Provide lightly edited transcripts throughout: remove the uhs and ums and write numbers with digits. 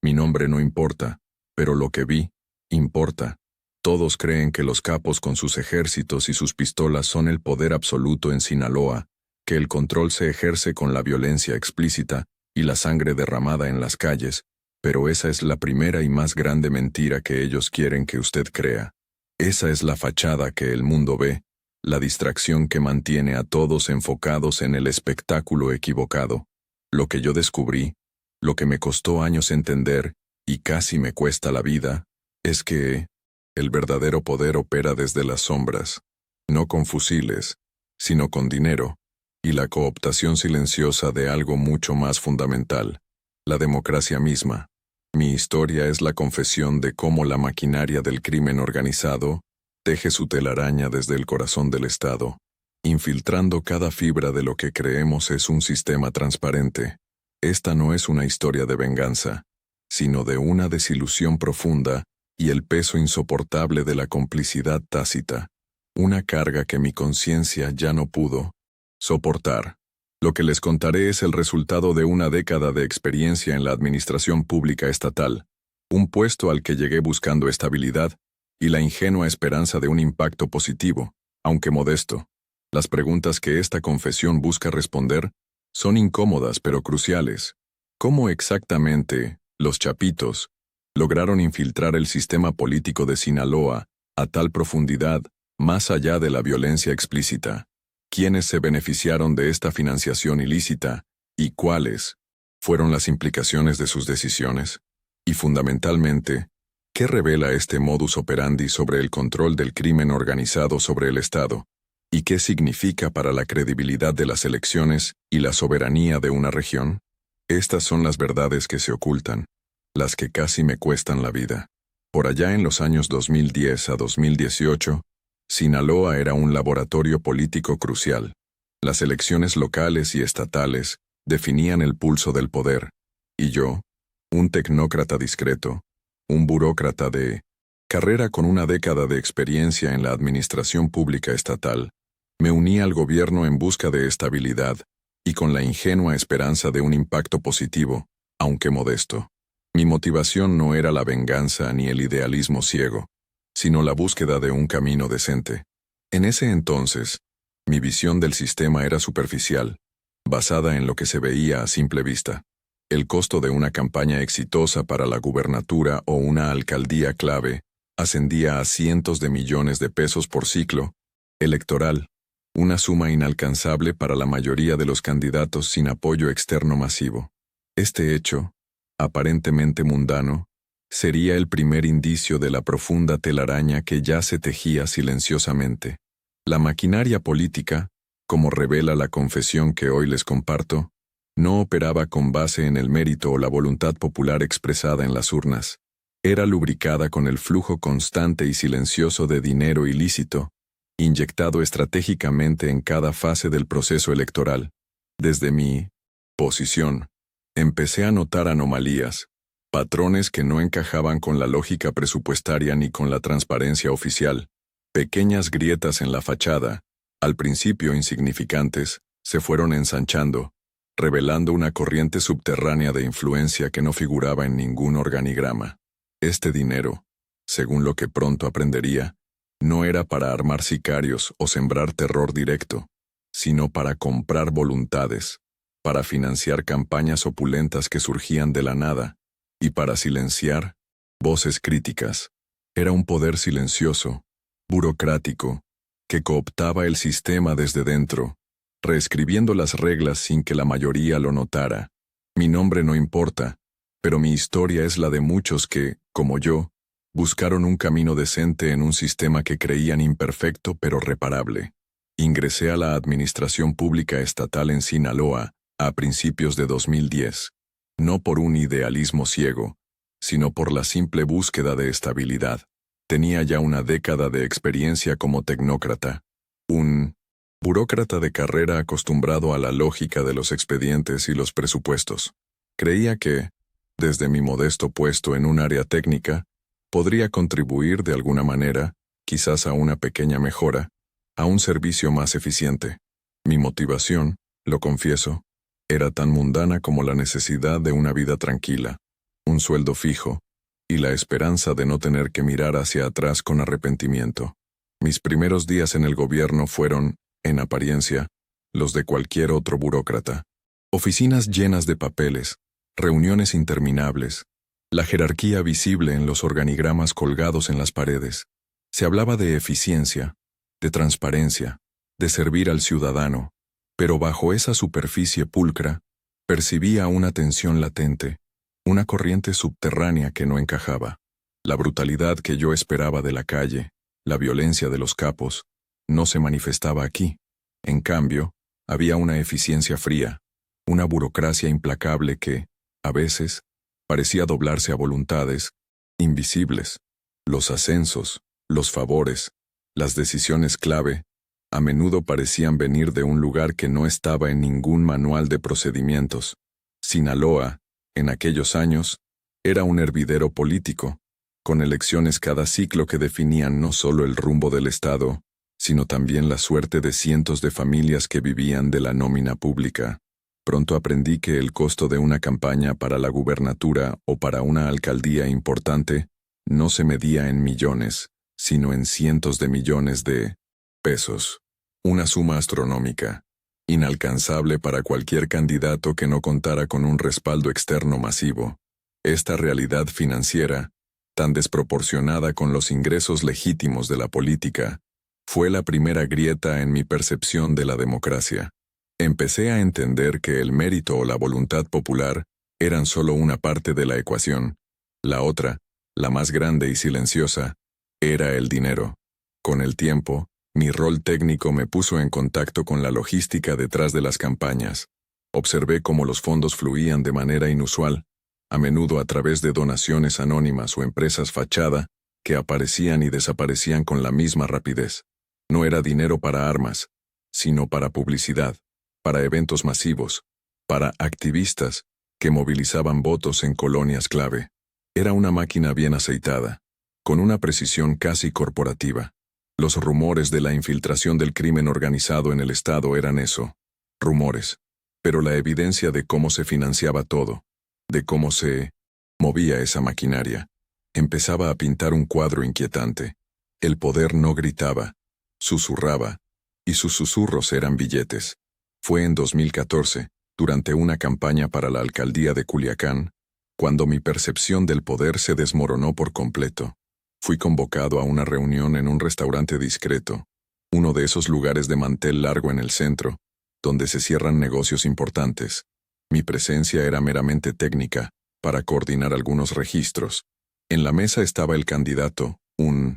Mi nombre no importa, pero lo que vi, importa. Todos creen que los capos con sus ejércitos y sus pistolas son el poder absoluto en Sinaloa, que el control se ejerce con la violencia explícita y la sangre derramada en las calles, pero esa es la primera y más grande mentira que ellos quieren que usted crea. Esa es la fachada que el mundo ve, la distracción que mantiene a todos enfocados en el espectáculo equivocado. Lo que yo descubrí, lo que me costó años entender, y casi me cuesta la vida, es que el verdadero poder opera desde las sombras, no con fusiles, sino con dinero, y la cooptación silenciosa de algo mucho más fundamental, la democracia misma. Mi historia es la confesión de cómo la maquinaria del crimen organizado teje su telaraña desde el corazón del Estado, infiltrando cada fibra de lo que creemos es un sistema transparente. Esta no es una historia de venganza, sino de una desilusión profunda y el peso insoportable de la complicidad tácita, una carga que mi conciencia ya no pudo soportar. Lo que les contaré es el resultado de una década de experiencia en la administración pública estatal, un puesto al que llegué buscando estabilidad y la ingenua esperanza de un impacto positivo, aunque modesto. Las preguntas que esta confesión busca responder son incómodas pero cruciales. ¿Cómo exactamente los chapitos lograron infiltrar el sistema político de Sinaloa a tal profundidad, más allá de la violencia explícita? ¿Quiénes se beneficiaron de esta financiación ilícita y cuáles fueron las implicaciones de sus decisiones? Y fundamentalmente, ¿qué revela este modus operandi sobre el control del crimen organizado sobre el Estado? ¿Y qué significa para la credibilidad de las elecciones y la soberanía de una región? Estas son las verdades que se ocultan, las que casi me cuestan la vida. Por allá en los años 2010 a 2018, Sinaloa era un laboratorio político crucial. Las elecciones locales y estatales definían el pulso del poder, y yo, un tecnócrata discreto, un burócrata de carrera con una década de experiencia en la administración pública estatal, me uní al gobierno en busca de estabilidad y con la ingenua esperanza de un impacto positivo, aunque modesto. Mi motivación no era la venganza ni el idealismo ciego, sino la búsqueda de un camino decente. En ese entonces, mi visión del sistema era superficial, basada en lo que se veía a simple vista. El costo de una campaña exitosa para la gubernatura o una alcaldía clave ascendía a cientos de millones de pesos por ciclo electoral, una suma inalcanzable para la mayoría de los candidatos sin apoyo externo masivo. Este hecho, aparentemente mundano, sería el primer indicio de la profunda telaraña que ya se tejía silenciosamente. La maquinaria política, como revela la confesión que hoy les comparto, no operaba con base en el mérito o la voluntad popular expresada en las urnas. Era lubricada con el flujo constante y silencioso de dinero ilícito, inyectado estratégicamente en cada fase del proceso electoral. Desde mi posición, empecé a notar anomalías, patrones que no encajaban con la lógica presupuestaria ni con la transparencia oficial. Pequeñas grietas en la fachada, al principio insignificantes, se fueron ensanchando, revelando una corriente subterránea de influencia que no figuraba en ningún organigrama. Este dinero, según lo que pronto aprendería, no era para armar sicarios o sembrar terror directo, sino para comprar voluntades, para financiar campañas opulentas que surgían de la nada, y para silenciar voces críticas. Era un poder silencioso, burocrático, que cooptaba el sistema desde dentro, reescribiendo las reglas sin que la mayoría lo notara. Mi nombre no importa, pero mi historia es la de muchos que, como yo, buscaron un camino decente en un sistema que creían imperfecto pero reparable. Ingresé a la administración pública estatal en Sinaloa a principios de 2010, no por un idealismo ciego, sino por la simple búsqueda de estabilidad. Tenía ya una década de experiencia como tecnócrata, un burócrata de carrera acostumbrado a la lógica de los expedientes y los presupuestos. Creía que, desde mi modesto puesto en un área técnica, podría contribuir de alguna manera, quizás a una pequeña mejora, a un servicio más eficiente. Mi motivación, lo confieso, era tan mundana como la necesidad de una vida tranquila. un sueldo fijo, y la esperanza de no tener que mirar hacia atrás con arrepentimiento. Mis primeros días en el gobierno fueron, en apariencia, los de cualquier otro burócrata. Oficinas llenas de papeles, reuniones interminables, la jerarquía visible en los organigramas colgados en las paredes. Se hablaba de eficiencia, de transparencia, de servir al ciudadano, pero bajo esa superficie pulcra, percibía una tensión latente, una corriente subterránea que no encajaba. La brutalidad que yo esperaba de la calle, la violencia de los capos, no se manifestaba aquí. En cambio, había una eficiencia fría, una burocracia implacable que, a veces, parecía doblarse a voluntades invisibles. Los ascensos, los favores, las decisiones clave, a menudo parecían venir de un lugar que no estaba en ningún manual de procedimientos. Sinaloa, en aquellos años, era un hervidero político, con elecciones cada ciclo que definían no solo el rumbo del Estado, sino también la suerte de cientos de familias que vivían de la nómina pública. Pronto aprendí que el costo de una campaña para la gubernatura o para una alcaldía importante no se medía en millones, sino en cientos de millones de pesos. Una suma astronómica, inalcanzable para cualquier candidato que no contara con un respaldo externo masivo. Esta realidad financiera, tan desproporcionada con los ingresos legítimos de la política, fue la primera grieta en mi percepción de la democracia. Empecé a entender que el mérito o la voluntad popular eran solo una parte de la ecuación. La otra, la más grande y silenciosa, era el dinero. Con el tiempo, mi rol técnico me puso en contacto con la logística detrás de las campañas. Observé cómo los fondos fluían de manera inusual, a menudo a través de donaciones anónimas o empresas fachada, que aparecían y desaparecían con la misma rapidez. No era dinero para armas, sino para publicidad, para eventos masivos, para activistas que movilizaban votos en colonias clave. Era una máquina bien aceitada, con una precisión casi corporativa. Los rumores de la infiltración del crimen organizado en el Estado eran eso, rumores, pero la evidencia de cómo se financiaba todo, de cómo se movía esa maquinaria, empezaba a pintar un cuadro inquietante. El poder no gritaba, susurraba, y sus susurros eran billetes. Fue en 2014, durante una campaña para la alcaldía de Culiacán, cuando mi percepción del poder se desmoronó por completo. Fui convocado a una reunión en un restaurante discreto, uno de esos lugares de mantel largo en el centro, donde se cierran negocios importantes. Mi presencia era meramente técnica, para coordinar algunos registros. En la mesa estaba el candidato, un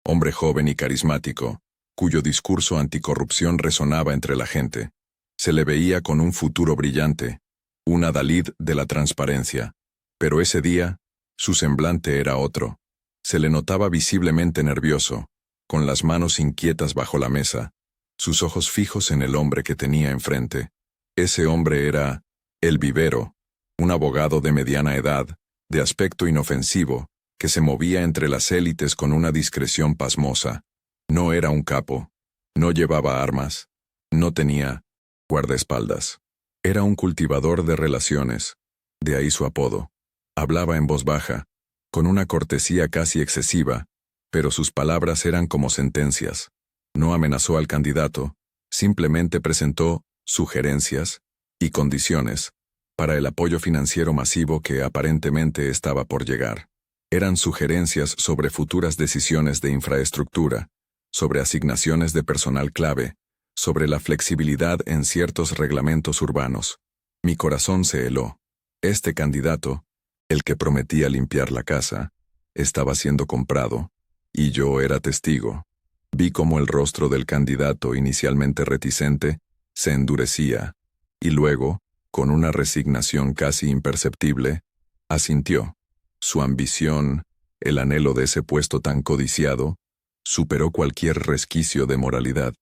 hombre joven y carismático, cuyo discurso anticorrupción resonaba entre la gente. Se le veía con un futuro brillante, un adalid de la transparencia. Pero ese día, su semblante era otro. Se le notaba visiblemente nervioso, con las manos inquietas bajo la mesa, sus ojos fijos en el hombre que tenía enfrente. Ese hombre era el vivero, un abogado de mediana edad, de aspecto inofensivo, que se movía entre las élites con una discreción pasmosa. No era un capo, no llevaba armas, no tenía guardaespaldas. Era un cultivador de relaciones, de ahí su apodo. Hablaba en voz baja, con una cortesía casi excesiva, pero sus palabras eran como sentencias. No amenazó al candidato, simplemente presentó sugerencias y condiciones para el apoyo financiero masivo que aparentemente estaba por llegar. Eran sugerencias sobre futuras decisiones de infraestructura, sobre asignaciones de personal clave, sobre la flexibilidad en ciertos reglamentos urbanos. Mi corazón se heló. Este candidato, el que prometía limpiar la casa, estaba siendo comprado, y yo era testigo. Vi cómo el rostro del candidato, inicialmente reticente, se endurecía, y luego, con una resignación casi imperceptible, asintió. Su ambición, el anhelo de ese puesto tan codiciado, superó cualquier resquicio de moralidad.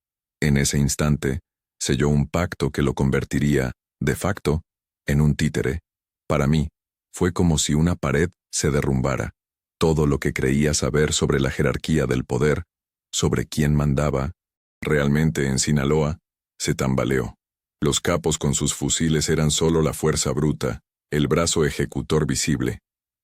En ese instante, selló un pacto que lo convertiría, de facto, en un títere. Para mí, fue como si una pared se derrumbara. Todo lo que creía saber sobre la jerarquía del poder, sobre quién mandaba, realmente en Sinaloa, se tambaleó. Los capos con sus fusiles eran solo la fuerza bruta, el brazo ejecutor visible.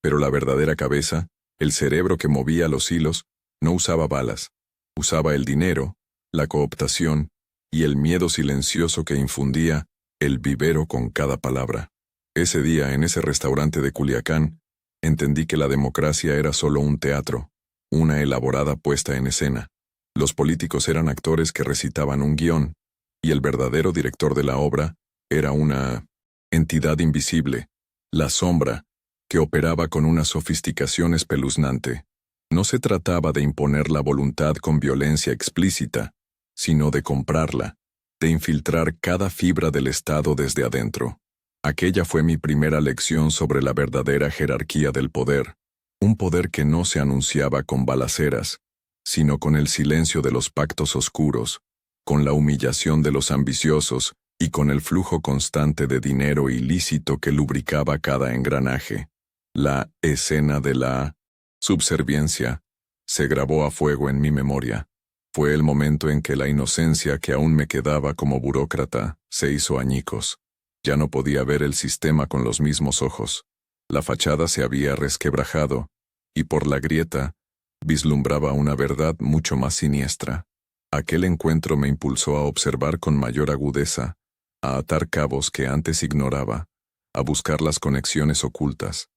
Pero la verdadera cabeza, el cerebro que movía los hilos, no usaba balas. Usaba el dinero, la cooptación y el miedo silencioso que infundía el vivero con cada palabra. Ese día, en ese restaurante de Culiacán, entendí que la democracia era solo un teatro, una elaborada puesta en escena. Los políticos eran actores que recitaban un guión, y el verdadero director de la obra era una entidad invisible, la sombra, que operaba con una sofisticación espeluznante. No se trataba de imponer la voluntad con violencia explícita, sino de comprarla, de infiltrar cada fibra del Estado desde adentro. Aquella fue mi primera lección sobre la verdadera jerarquía del poder, un poder que no se anunciaba con balaceras, sino con el silencio de los pactos oscuros, con la humillación de los ambiciosos y con el flujo constante de dinero ilícito que lubricaba cada engranaje. La escena de la subserviencia se grabó a fuego en mi memoria. Fue el momento en que la inocencia que aún me quedaba como burócrata se hizo añicos. Ya no podía ver el sistema con los mismos ojos. La fachada se había resquebrajado, y por la grieta vislumbraba una verdad mucho más siniestra. Aquel encuentro me impulsó a observar con mayor agudeza, a atar cabos que antes ignoraba, a buscar las conexiones ocultas.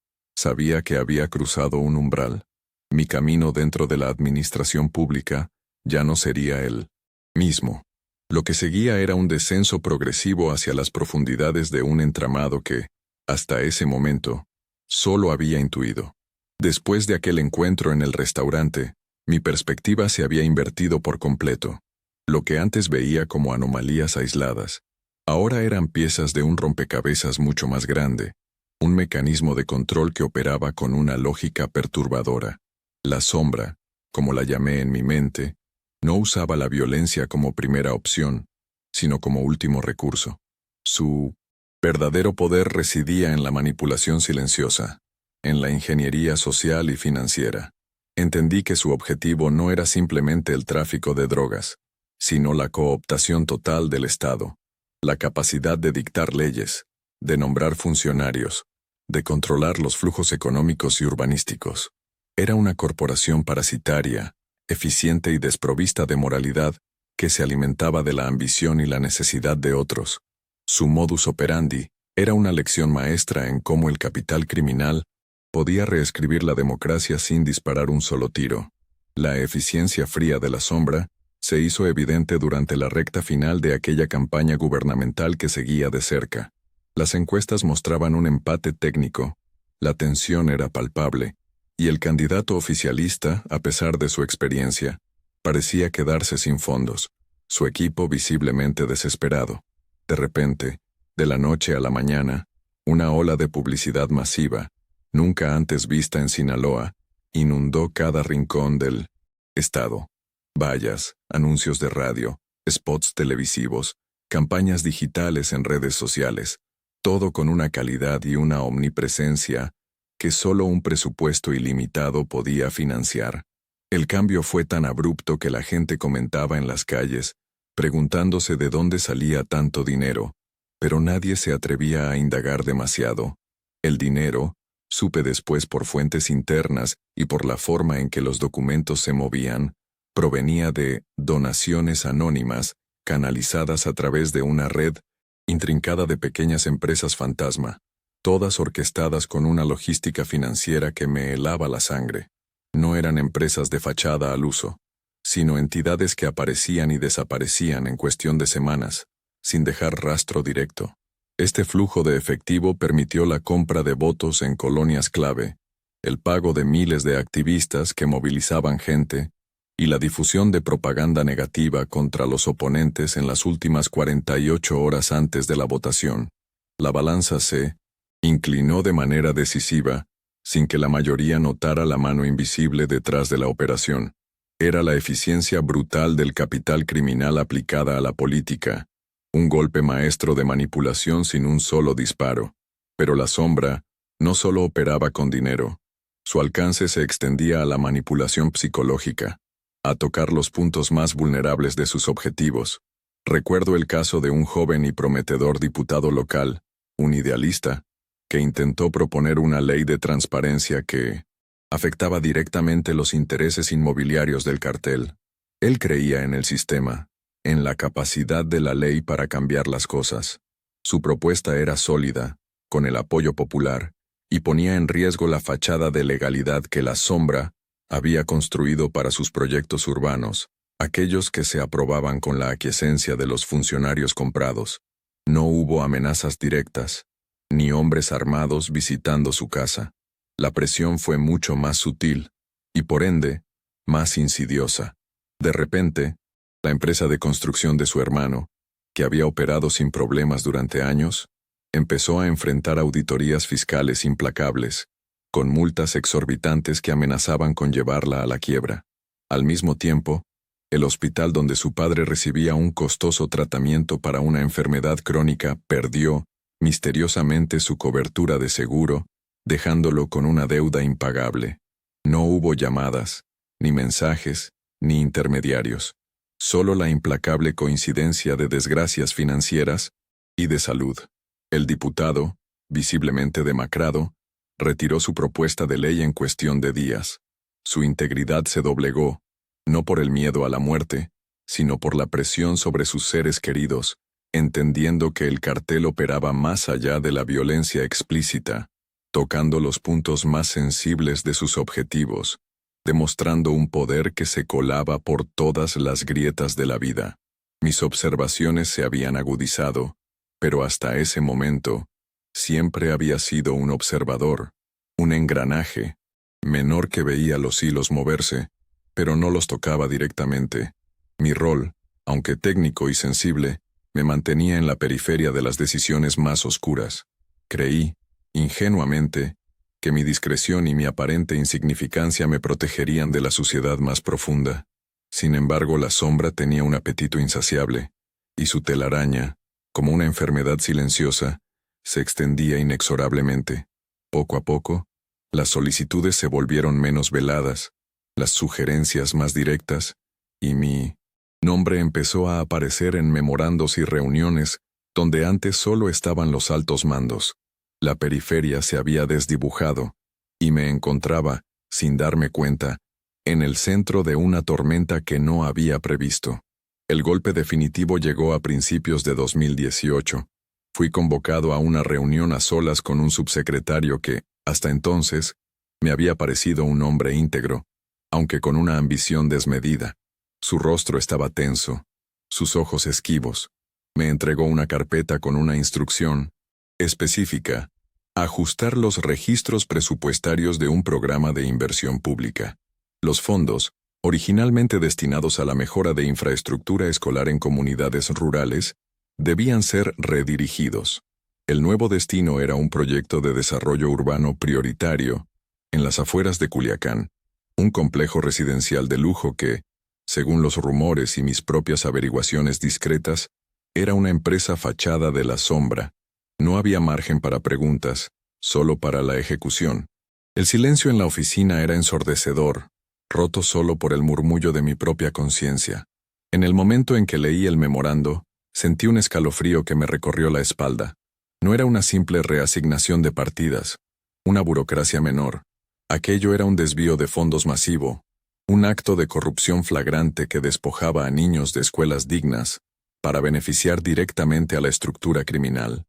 Sabía que había cruzado un umbral. Mi camino dentro de la administración pública ya no sería el mismo. Lo que seguía era un descenso progresivo hacia las profundidades de un entramado que, hasta ese momento, solo había intuido. Después de aquel encuentro en el restaurante, mi perspectiva se había invertido por completo. Lo que antes veía como anomalías aisladas, ahora eran piezas de un rompecabezas mucho más grande, un mecanismo de control que operaba con una lógica perturbadora. La sombra, como la llamé en mi mente, no usaba la violencia como primera opción, sino como último recurso. Su verdadero poder residía en la manipulación silenciosa, en la ingeniería social y financiera. Entendí que su objetivo no era simplemente el tráfico de drogas, sino la cooptación total del Estado, la capacidad de dictar leyes, de nombrar funcionarios, de controlar los flujos económicos y urbanísticos. Era una corporación parasitaria, eficiente y desprovista de moralidad, que se alimentaba de la ambición y la necesidad de otros. Su modus operandi era una lección maestra en cómo el capital criminal podía reescribir la democracia sin disparar un solo tiro. La eficiencia fría de la sombra se hizo evidente durante la recta final de aquella campaña gubernamental que seguía de cerca. Las encuestas mostraban un empate técnico, la tensión era palpable, y el candidato oficialista, a pesar de su experiencia, parecía quedarse sin fondos, su equipo visiblemente desesperado. De repente, de la noche a la mañana, una ola de publicidad masiva, nunca antes vista en Sinaloa, inundó cada rincón del estado. Vallas, anuncios de radio, spots televisivos, campañas digitales en redes sociales, todo con una calidad y una omnipresencia que solo un presupuesto ilimitado podía financiar. El cambio fue tan abrupto que la gente comentaba en las calles, preguntándose de dónde salía tanto dinero, pero nadie se atrevía a indagar demasiado. El dinero, supe después por fuentes internas y por la forma en que los documentos se movían, provenía de donaciones anónimas canalizadas a través de una red intrincada de pequeñas empresas fantasma, todas orquestadas con una logística financiera que me helaba la sangre. No eran empresas de fachada al uso, sino entidades que aparecían y desaparecían en cuestión de semanas, sin dejar rastro directo. Este flujo de efectivo permitió la compra de votos en colonias clave, el pago de miles de activistas que movilizaban gente, y la difusión de propaganda negativa contra los oponentes en las últimas 48 horas antes de la votación. La balanza se inclinó de manera decisiva, sin que la mayoría notara la mano invisible detrás de la operación. Era la eficiencia brutal del capital criminal aplicada a la política, un golpe maestro de manipulación sin un solo disparo. Pero la sombra no solo operaba con dinero, su alcance se extendía a la manipulación psicológica, a tocar los puntos más vulnerables de sus objetivos. Recuerdo el caso de un joven y prometedor diputado local, un idealista, que intentó proponer una ley de transparencia que afectaba directamente los intereses inmobiliarios del cartel. Él creía en el sistema, en la capacidad de la ley para cambiar las cosas. Su propuesta era sólida, con el apoyo popular, y ponía en riesgo la fachada de legalidad que la Sombra había construido para sus proyectos urbanos, aquellos que se aprobaban con la aquiescencia de los funcionarios comprados. No hubo amenazas directas, ni hombres armados visitando su casa. La presión fue mucho más sutil, y por ende, más insidiosa. De repente, la empresa de construcción de su hermano, que había operado sin problemas durante años, empezó a enfrentar auditorías fiscales implacables, con multas exorbitantes que amenazaban con llevarla a la quiebra. Al mismo tiempo, el hospital donde su padre recibía un costoso tratamiento para una enfermedad crónica perdió, misteriosamente, su cobertura de seguro, dejándolo con una deuda impagable. No hubo llamadas, ni mensajes, ni intermediarios. Solo la implacable coincidencia de desgracias financieras y de salud. El diputado, visiblemente demacrado, retiró su propuesta de ley en cuestión de días. Su integridad se doblegó, no por el miedo a la muerte, sino por la presión sobre sus seres queridos, entendiendo que el cartel operaba más allá de la violencia explícita, tocando los puntos más sensibles de sus objetivos, demostrando un poder que se colaba por todas las grietas de la vida. Mis observaciones se habían agudizado, pero hasta ese momento, siempre había sido un observador, un engranaje, menor que veía los hilos moverse, pero no los tocaba directamente. Mi rol, aunque técnico y sensible, me mantenía en la periferia de las decisiones más oscuras. Creí, ingenuamente, que mi discreción y mi aparente insignificancia me protegerían de la suciedad más profunda. Sin embargo, la Sombra tenía un apetito insaciable, y su telaraña, como una enfermedad silenciosa, se extendía inexorablemente. Poco a poco, las solicitudes se volvieron menos veladas, las sugerencias más directas, y mi nombre empezó a aparecer en memorandos y reuniones donde antes solo estaban los altos mandos. La periferia se había desdibujado, y me encontraba, sin darme cuenta, en el centro de una tormenta que no había previsto. El golpe definitivo llegó a principios de 2018. Fui convocado a una reunión a solas con un subsecretario que, hasta entonces, me había parecido un hombre íntegro, aunque con una ambición desmedida. Su rostro estaba tenso, sus ojos esquivos. Me entregó una carpeta con una instrucción específica: ajustar los registros presupuestarios de un programa de inversión pública. Los fondos, originalmente destinados a la mejora de infraestructura escolar en comunidades rurales, debían ser redirigidos. El nuevo destino era un proyecto de desarrollo urbano prioritario, en las afueras de Culiacán, un complejo residencial de lujo que, según los rumores y mis propias averiguaciones discretas, era una empresa fachada de la Sombra. No había margen para preguntas, solo para la ejecución. El silencio en la oficina era ensordecedor, roto solo por el murmullo de mi propia conciencia. En el momento en que leí el memorando, sentí un escalofrío que me recorrió la espalda. No era una simple reasignación de partidas, una burocracia menor. Aquello era un desvío de fondos masivo, un acto de corrupción flagrante que despojaba a niños de escuelas dignas para beneficiar directamente a la estructura criminal.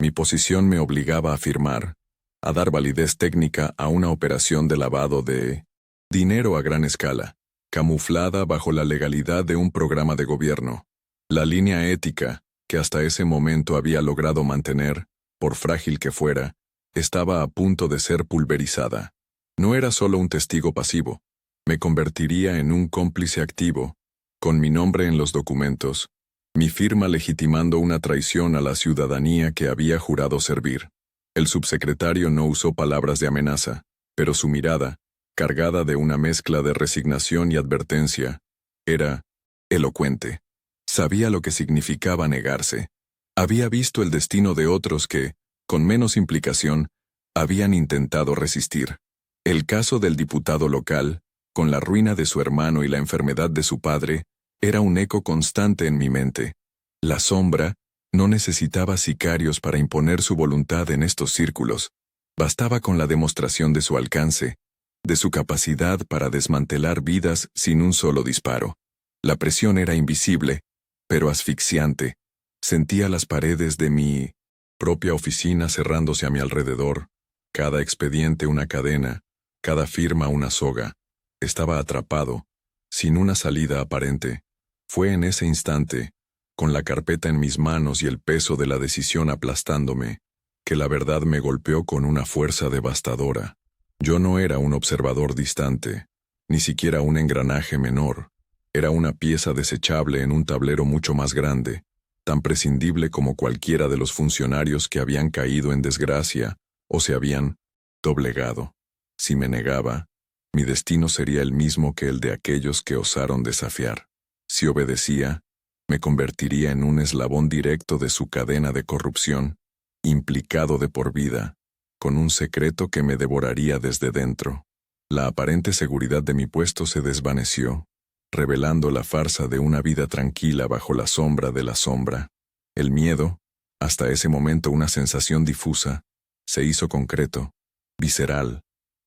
Mi posición me obligaba a firmar, a dar validez técnica a una operación de lavado de dinero a gran escala, camuflada bajo la legalidad de un programa de gobierno. La línea ética, que hasta ese momento había logrado mantener, por frágil que fuera, estaba a punto de ser pulverizada. No era solo un testigo pasivo, me convertiría en un cómplice activo, con mi nombre en los documentos, mi firma legitimando una traición a la ciudadanía que había jurado servir. El subsecretario no usó palabras de amenaza, pero su mirada, cargada de una mezcla de resignación y advertencia, era elocuente. Sabía lo que significaba negarse. Había visto el destino de otros que, con menos implicación, habían intentado resistir. El caso del diputado local, con la ruina de su hermano y la enfermedad de su padre, era un eco constante en mi mente. La Sombra No necesitaba sicarios para imponer su voluntad en estos círculos. Bastaba con la demostración de su alcance, de su capacidad para desmantelar vidas sin un solo disparo. La presión era invisible, pero asfixiante. Sentía las paredes de mi propia oficina cerrándose a mi alrededor, cada expediente una cadena, cada firma una soga. Estaba atrapado, sin una salida aparente. Fue en ese instante, con la carpeta en mis manos y el peso de la decisión aplastándome, que la verdad me golpeó con una fuerza devastadora. Yo no era un observador distante, ni siquiera un engranaje menor. Era una pieza desechable en un tablero mucho más grande, tan prescindible como cualquiera de los funcionarios que habían caído en desgracia o se habían doblegado. Si me negaba, mi destino sería el mismo que el de aquellos que osaron desafiar. Si obedecía, me convertiría en un eslabón directo de su cadena de corrupción, implicado de por vida, con un secreto que me devoraría desde dentro. La aparente seguridad de mi puesto se desvaneció, revelando la farsa de una vida tranquila bajo la sombra de la sombra. El miedo, hasta ese momento una sensación difusa, se hizo concreto, visceral.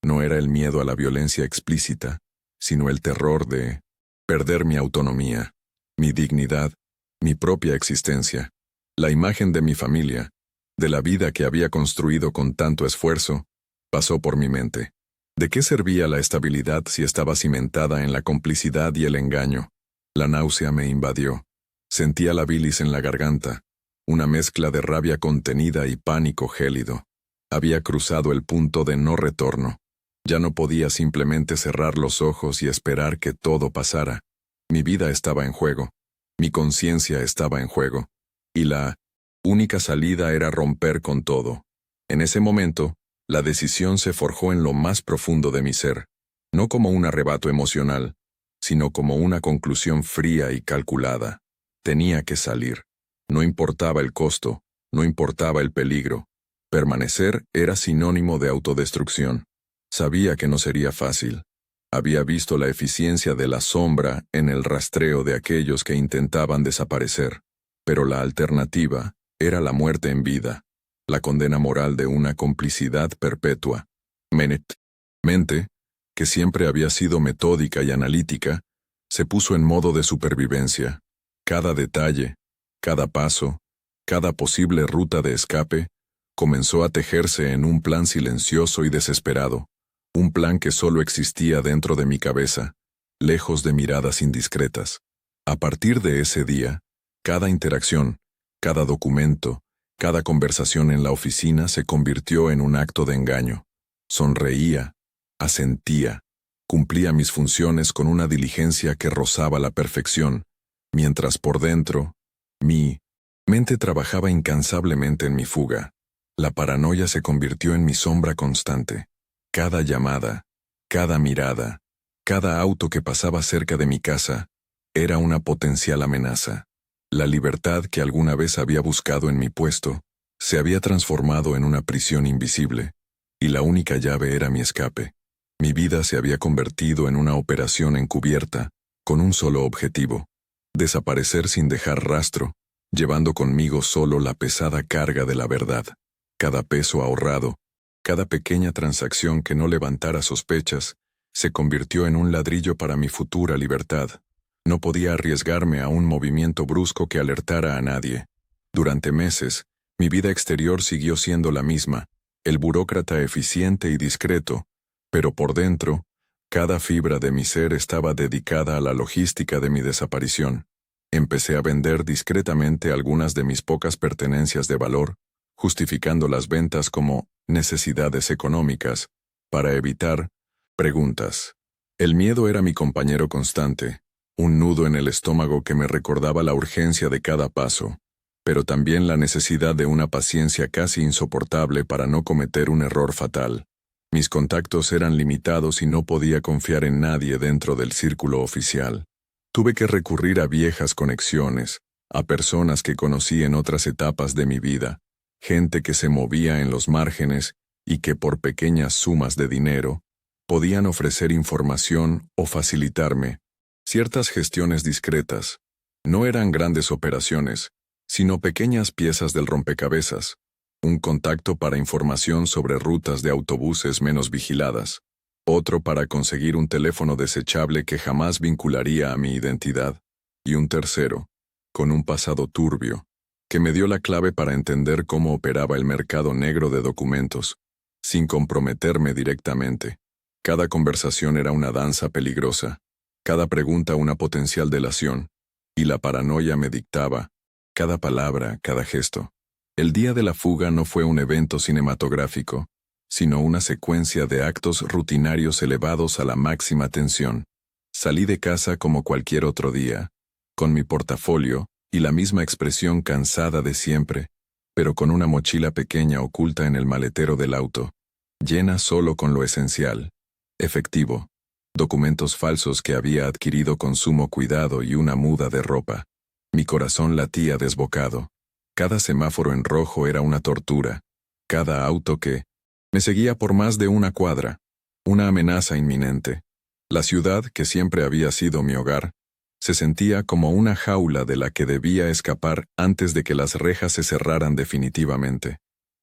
No era el miedo a la violencia explícita, sino el terror de perder mi autonomía, mi dignidad, mi propia existencia, la imagen de mi familia, de la vida que había construido con tanto esfuerzo, pasó por mi mente. ¿De qué servía la estabilidad si estaba cimentada en la complicidad y el engaño? La náusea me invadió. Sentía la bilis en la garganta, una mezcla de rabia contenida y pánico gélido. Había cruzado el punto de no retorno. Ya no podía simplemente cerrar los ojos y esperar que todo pasara. Mi vida estaba en juego. Mi conciencia estaba en juego. Y la única salida era romper con todo. En ese momento, la decisión se forjó en lo más profundo de mi ser, no como un arrebato emocional, sino como una conclusión fría y calculada. Tenía que salir. No importaba el costo, no importaba el peligro. Permanecer era sinónimo de autodestrucción. Sabía que no sería fácil. Había visto la eficiencia de la sombra en el rastreo de aquellos que intentaban desaparecer, pero la alternativa era la muerte en vida, la condena moral de una complicidad perpetua. Mente, que siempre había sido metódica y analítica, se puso en modo de supervivencia. Cada detalle, cada paso, cada posible ruta de escape, comenzó a tejerse en un plan silencioso y desesperado, un plan que solo existía dentro de mi cabeza, lejos de miradas indiscretas. A partir de ese día, cada interacción, cada documento, cada conversación en la oficina se convirtió en un acto de engaño. Sonreía, asentía, cumplía mis funciones con una diligencia que rozaba la perfección, mientras por dentro, mi mente trabajaba incansablemente en mi fuga. La paranoia se convirtió en mi sombra constante. Cada llamada, cada mirada, cada auto que pasaba cerca de mi casa, era una potencial amenaza. La libertad que alguna vez había buscado en mi puesto, se había transformado en una prisión invisible, y la única llave era mi escape. Mi vida se había convertido en una operación encubierta, con un solo objetivo: desaparecer sin dejar rastro, llevando conmigo solo la pesada carga de la verdad. Cada peso ahorrado, cada pequeña transacción que no levantara sospechas, se convirtió en un ladrillo para mi futura libertad. No podía arriesgarme a un movimiento brusco que alertara a nadie. Durante meses, mi vida exterior siguió siendo la misma, el burócrata eficiente y discreto, pero por dentro, cada fibra de mi ser estaba dedicada a la logística de mi desaparición. Empecé a vender discretamente algunas de mis pocas pertenencias de valor, justificando las ventas como necesidades económicas, para evitar preguntas. El miedo era mi compañero constante, un nudo en el estómago que me recordaba la urgencia de cada paso, pero también la necesidad de una paciencia casi insoportable para no cometer un error fatal. Mis contactos eran limitados y no podía confiar en nadie dentro del círculo oficial. Tuve que recurrir a viejas conexiones, a personas que conocí en otras etapas de mi vida, gente que se movía en los márgenes y que por pequeñas sumas de dinero podían ofrecer información o facilitarme ciertas gestiones discretas. No eran grandes operaciones, sino pequeñas piezas del rompecabezas, un contacto para información sobre rutas de autobuses menos vigiladas, otro para conseguir un teléfono desechable que jamás vincularía a mi identidad, y un tercero, con un pasado turbio, que me dio la clave para entender cómo operaba el mercado negro de documentos, sin comprometerme directamente. Cada conversación era una danza peligrosa, cada pregunta una potencial delación, y la paranoia me dictaba, cada palabra, cada gesto. El día de la fuga no fue un evento cinematográfico, sino una secuencia de actos rutinarios elevados a la máxima tensión. Salí de casa como cualquier otro día, con mi portafolio y la misma expresión cansada de siempre, pero con una mochila pequeña oculta en el maletero del auto, llena solo con lo esencial, efectivo, documentos falsos que había adquirido con sumo cuidado y una muda de ropa. Mi corazón latía desbocado. Cada semáforo en rojo era una tortura, cada auto que me seguía por más de una cuadra, una amenaza inminente. La ciudad, que siempre había sido mi hogar, se sentía como una jaula de la que debía escapar antes de que las rejas se cerraran definitivamente.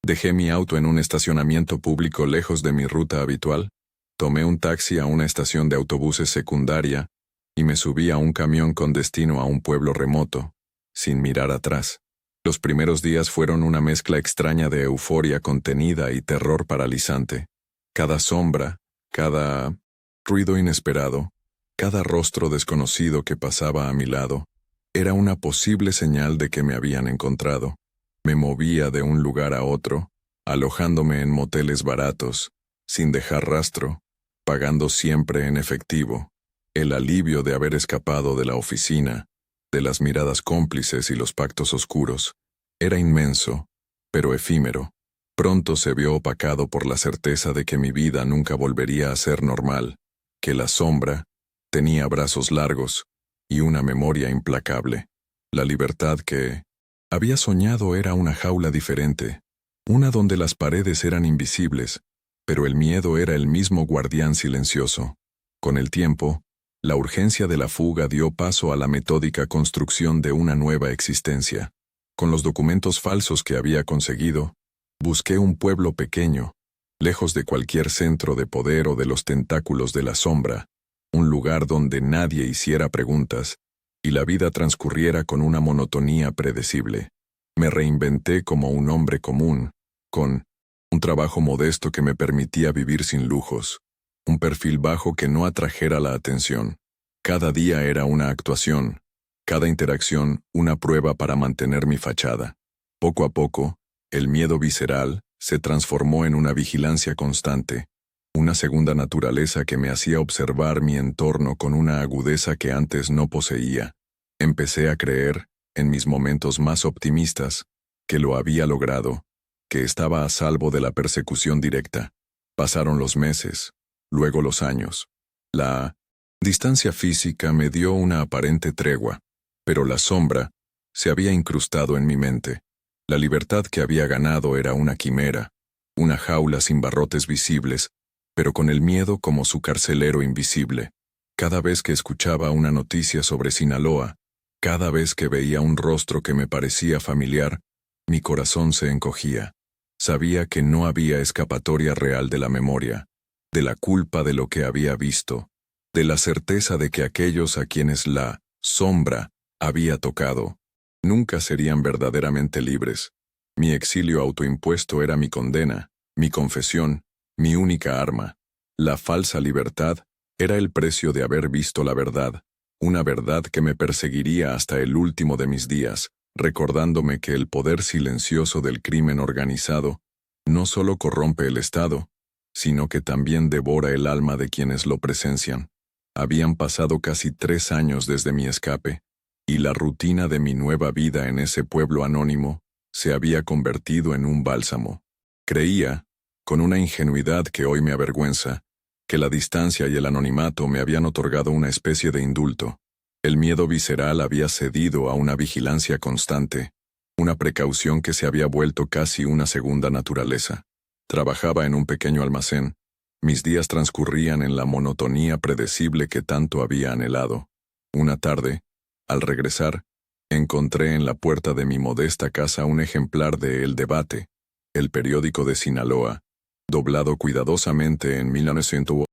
Dejé mi auto en un estacionamiento público lejos de mi ruta habitual, tomé un taxi a una estación de autobuses secundaria y me subí a un camión con destino a un pueblo remoto, sin mirar atrás. Los primeros días fueron una mezcla extraña de euforia contenida y terror paralizante. Cada sombra, cada ruido inesperado, cada rostro desconocido que pasaba a mi lado, era una posible señal de que me habían encontrado. Me movía de un lugar a otro, alojándome en moteles baratos, sin dejar rastro, pagando siempre en efectivo. El alivio de haber escapado de la oficina, de las miradas cómplices y los pactos oscuros, era inmenso, pero efímero. Pronto se vio opacado por la certeza de que mi vida nunca volvería a ser normal, que la sombra tenía brazos largos y una memoria implacable. La libertad que había soñado era una jaula diferente, una donde las paredes eran invisibles, pero el miedo era el mismo guardián silencioso. Con el tiempo, la urgencia de la fuga dio paso a la metódica construcción de una nueva existencia. Con los documentos falsos que había conseguido, busqué un pueblo pequeño, lejos de cualquier centro de poder o de los tentáculos de la sombra, un lugar donde nadie hiciera preguntas y la vida transcurriera con una monotonía predecible. Me reinventé como un hombre común, con un trabajo modesto que me permitía vivir sin lujos, un perfil bajo que no atrajera la atención. Cada día era una actuación, cada interacción una prueba para mantener mi fachada. Poco a poco, el miedo visceral se transformó en una vigilancia constante, una segunda naturaleza que me hacía observar mi entorno con una agudeza que antes no poseía. Empecé a creer, en mis momentos más optimistas, que lo había logrado, que estaba a salvo de la persecución directa. Pasaron los meses, luego los años. La distancia física me dio una aparente tregua, pero la sombra se había incrustado en mi mente. La libertad que había ganado era una quimera, una jaula sin barrotes visibles, pero con el miedo como su carcelero invisible. Cada vez que escuchaba una noticia sobre Sinaloa, cada vez que veía un rostro que me parecía familiar, mi corazón se encogía. Sabía que no había escapatoria real de la memoria, de la culpa de lo que había visto, de la certeza de que aquellos a quienes la sombra había tocado, nunca serían verdaderamente libres. Mi exilio autoimpuesto era mi condena, mi confesión, mi única arma. La falsa libertad era el precio de haber visto la verdad, una verdad que me perseguiría hasta el último de mis días, recordándome que el poder silencioso del crimen organizado no solo corrompe el Estado, sino que también devora el alma de quienes lo presencian. Habían pasado casi 3 años desde mi escape, y la rutina de mi nueva vida en ese pueblo anónimo se había convertido en un bálsamo. Creía, con una ingenuidad que hoy me avergüenza, que la distancia y el anonimato me habían otorgado una especie de indulto. El miedo visceral había cedido a una vigilancia constante, una precaución que se había vuelto casi una segunda naturaleza. Trabajaba en un pequeño almacén. Mis días transcurrían en la monotonía predecible que tanto había anhelado. Una tarde, al regresar, Encontré en la puerta de mi modesta casa un ejemplar de El Debate, el periódico de Sinaloa, doblado cuidadosamente en 1900,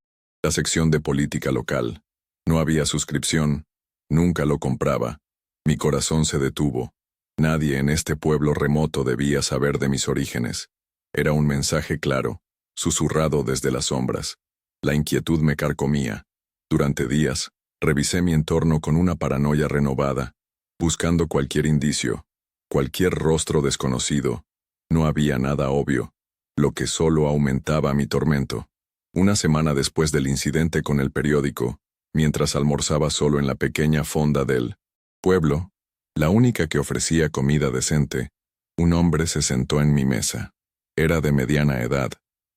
la sección de política local. No había suscripción, nunca lo compraba. Mi corazón se detuvo. Nadie en este pueblo remoto debía saber de mis orígenes. Era un mensaje claro, susurrado desde las sombras. La inquietud me carcomía. Durante días, revisé mi entorno con una paranoia renovada, buscando cualquier indicio, cualquier rostro desconocido. No había nada obvio, lo que solo aumentaba mi tormento. Una semana después del incidente con el periódico, mientras almorzaba solo en la pequeña fonda del pueblo, la única que ofrecía comida decente, un hombre se sentó en mi mesa. Era de mediana edad,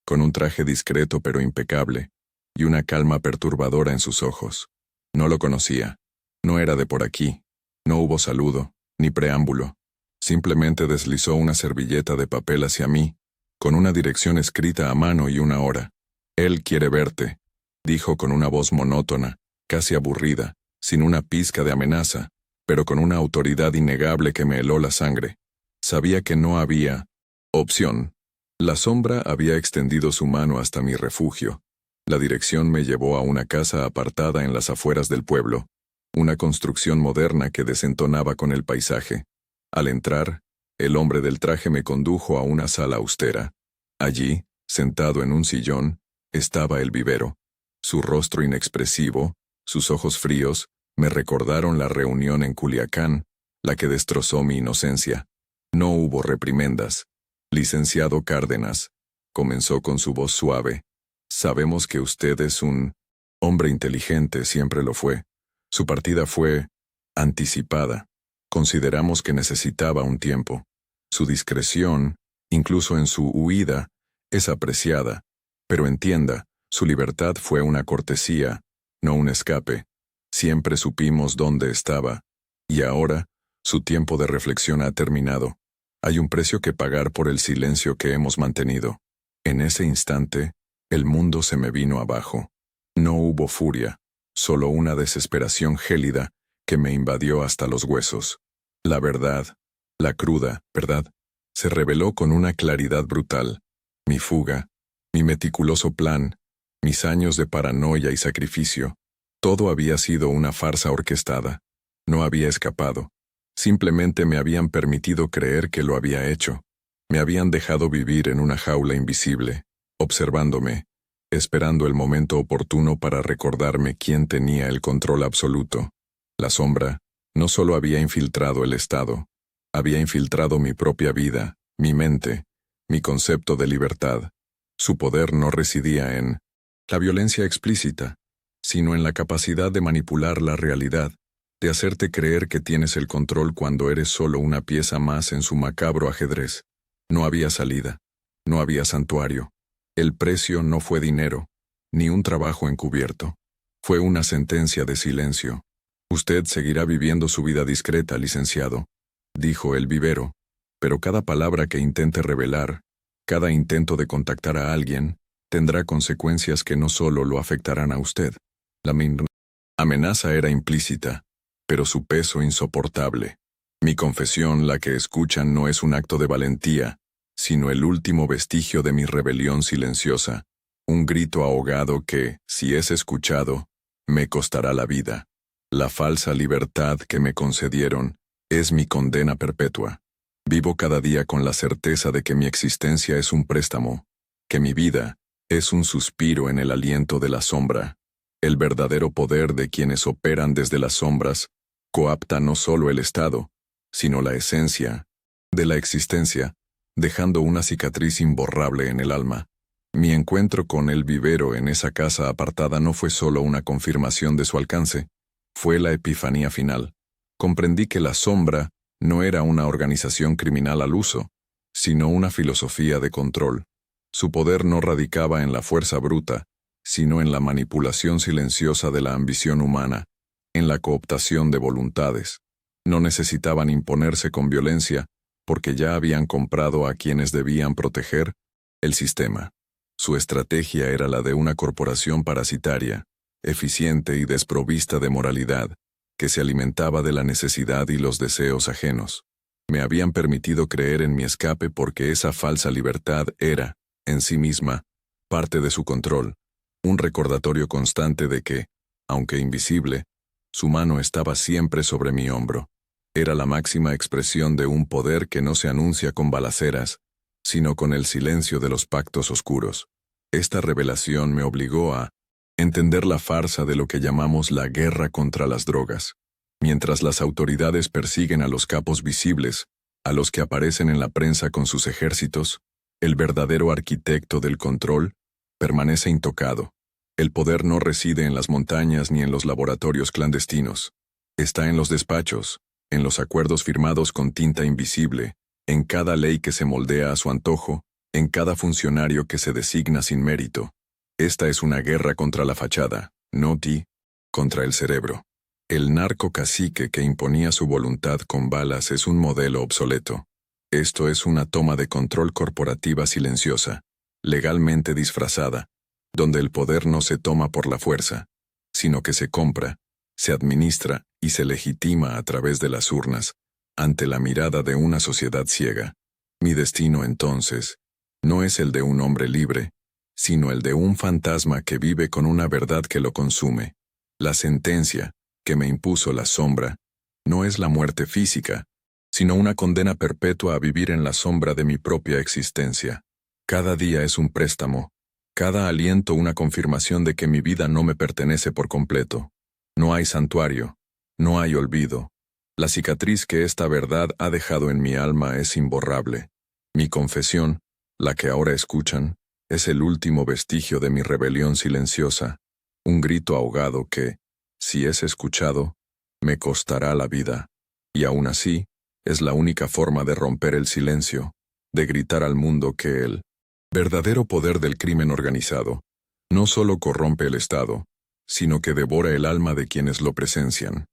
con un traje discreto pero impecable, y una calma perturbadora en sus ojos. No lo conocía. No era de por aquí. No hubo saludo, ni preámbulo. Simplemente deslizó una servilleta de papel hacia mí, con una dirección escrita a mano y una hora. «Él quiere verte», dijo con una voz monótona, casi aburrida, sin una pizca de amenaza, pero con una autoridad innegable que me heló la sangre. Sabía que no había opción. La sombra había extendido su mano hasta mi refugio. La dirección me llevó a una casa apartada en las afueras del pueblo, una construcción moderna que desentonaba con el paisaje. Al entrar, el hombre del traje me condujo a una sala austera. Allí, sentado en un sillón, estaba el vivero. Su rostro inexpresivo, sus ojos fríos, me recordaron la reunión en Culiacán, la que destrozó mi inocencia. No hubo reprimendas. «Licenciado Cárdenas», comenzó con su voz suave, «sabemos que usted es un hombre inteligente, siempre lo fue. Su partida fue anticipada. Consideramos que necesitaba un tiempo. Su discreción, incluso en su huida, es apreciada. Pero entienda, su libertad fue una cortesía, no un escape. Siempre supimos dónde estaba. Y ahora, su tiempo de reflexión ha terminado. Hay un precio que pagar por el silencio que hemos mantenido». En ese instante, el mundo se me vino abajo. No hubo furia, solo una desesperación gélida que me invadió hasta los huesos. La verdad, la cruda verdad, se reveló con una claridad brutal. Mi fuga, mi meticuloso plan, mis años de paranoia y sacrificio, todo había sido una farsa orquestada. No había escapado. Simplemente me habían permitido creer que lo había hecho. Me habían dejado vivir en una jaula invisible, observándome, esperando el momento oportuno para recordarme quién tenía el control absoluto. La sombra no solo había infiltrado el Estado, había infiltrado mi propia vida, mi mente, mi concepto de libertad. Su poder no residía en la violencia explícita, sino en la capacidad de manipular la realidad, de hacerte creer que tienes el control cuando eres solo una pieza más en su macabro ajedrez. No había salida, no había santuario. El precio no fue dinero, ni un trabajo encubierto. Fue una sentencia de silencio. «Usted seguirá viviendo su vida discreta, licenciado», dijo el vivero, «pero cada palabra que intente revelar, cada intento de contactar a alguien, tendrá consecuencias que no solo lo afectarán a usted». La amenaza era implícita, pero su peso insoportable. Mi confesión, la que escuchan, no es un acto de valentía, sino el último vestigio de mi rebelión silenciosa, un grito ahogado que, si es escuchado, me costará la vida. La falsa libertad que me concedieron es mi condena perpetua. Vivo cada día con la certeza de que mi existencia es un préstamo, que mi vida es un suspiro en el aliento de la sombra. El verdadero poder de quienes operan desde las sombras coapta no solo el Estado, sino la esencia de la existencia, dejando una cicatriz imborrable en el alma. Mi encuentro con el vivero en esa casa apartada no fue solo una confirmación de su alcance, fue la epifanía final. Comprendí que la sombra no era una organización criminal al uso, sino una filosofía de control. Su poder no radicaba en la fuerza bruta, sino en la manipulación silenciosa de la ambición humana, en la cooptación de voluntades. No necesitaban imponerse con violencia, porque ya habían comprado a quienes debían proteger el sistema. Su estrategia era la de una corporación parasitaria, eficiente y desprovista de moralidad, que se alimentaba de la necesidad y los deseos ajenos. Me habían permitido creer en mi escape porque esa falsa libertad era, en sí misma, parte de su control, un recordatorio constante de que, aunque invisible, su mano estaba siempre sobre mi hombro. Era la máxima expresión de un poder que no se anuncia con balaceras, sino con el silencio de los pactos oscuros. Esta revelación me obligó a entender la farsa de lo que llamamos la guerra contra las drogas. Mientras las autoridades persiguen a los capos visibles, a los que aparecen en la prensa con sus ejércitos, el verdadero arquitecto del control permanece intocado. El poder no reside en las montañas ni en los laboratorios clandestinos. Está en los despachos, en los acuerdos firmados con tinta invisible, en cada ley que se moldea a su antojo, en cada funcionario que se designa sin mérito. Esta es una guerra contra la fachada, no contra el cerebro. El narco cacique que imponía su voluntad con balas es un modelo obsoleto. Esto es una toma de control corporativa silenciosa, legalmente disfrazada, donde el poder no se toma por la fuerza, sino que se compra, se administra y se legitima a través de las urnas, ante la mirada de una sociedad ciega. Mi destino, entonces, no es el de un hombre libre, sino el de un fantasma que vive con una verdad que lo consume. La sentencia, que me impuso la sombra, no es la muerte física, sino una condena perpetua a vivir en la sombra de mi propia existencia. Cada día es un préstamo, cada aliento una confirmación de que mi vida no me pertenece por completo. No hay santuario, no hay olvido. La cicatriz que esta verdad ha dejado en mi alma es imborrable. Mi confesión, la que ahora escuchan, es el último vestigio de mi rebelión silenciosa, un grito ahogado que, si es escuchado, me costará la vida, y aún así, es la única forma de romper el silencio, de gritar al mundo que el verdadero poder del crimen organizado no solo corrompe el Estado, sino que devora el alma de quienes lo presencian.